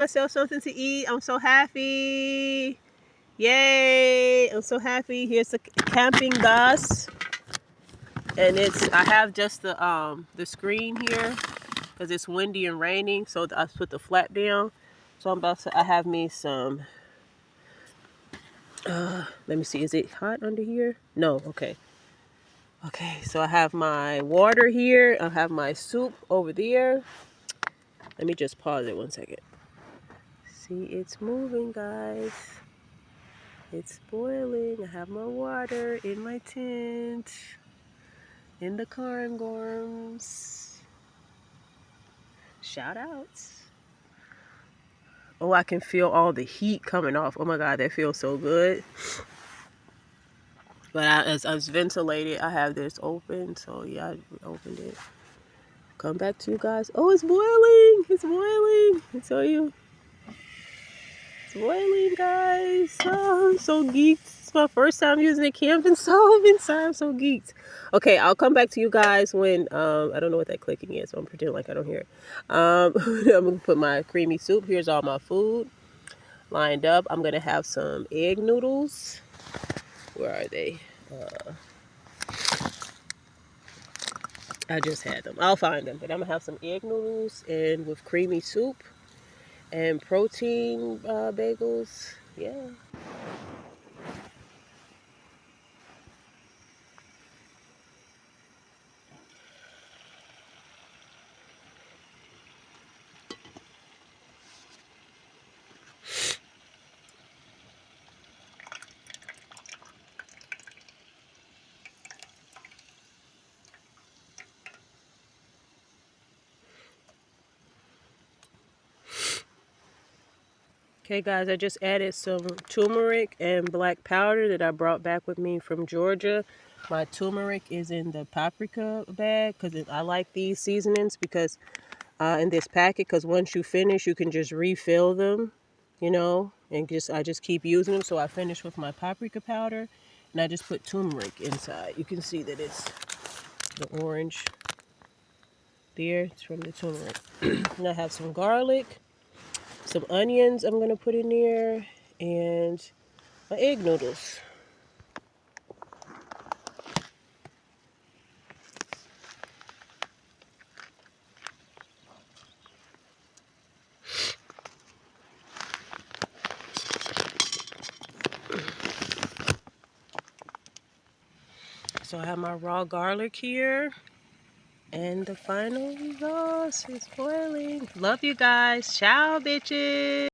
Myself something to eat. I'm so happy. Yay! I'm so happy. Here's the camping gas, and I have just the screen here because it's windy and raining. So I put the flat down. So I have me some. Let me see. Is it hot under here? No. Okay. Okay. So I have my water here. I have my soup over there. Let me just pause it 1 second. See, it's moving, guys. It's boiling. I have my water in my tent. In the cairngorms. Shout outs. Oh, I can feel all the heat coming off. Oh my God, that feels so good. But as I was ventilated, I have this open. So yeah, I opened it. Come back to you guys. Oh, it's boiling. It's boiling. I tell you. It's boiling, guys. Oh, I'm so geeked. It's my first time using a camping stove inside. I'm so geeked. Okay, I'll come back to you guys when I don't know what that clicking is, so I'm pretending like I don't hear it. I'm gonna put my creamy soup. Here's all my food lined up. I'm gonna have some egg noodles. Where are they? I just had them. I'll find them. But I'm gonna have some egg noodles and with creamy soup and protein bagels. Yeah. Okay, guys, I just added some turmeric and black powder that I brought back with me from Georgia. My turmeric is in the paprika bag because I like these seasonings because in this packet, because once you finish, you can just refill them, you know, and I just keep using them. So I finished with my paprika powder, and I just put turmeric inside. You can see that it's the orange there. It's from the turmeric. And I have some garlic. Some onions I'm going to put in there, and my egg noodles. So I have my raw garlic here, and the final sauce is boiling. Love you guys. Ciao, bitches.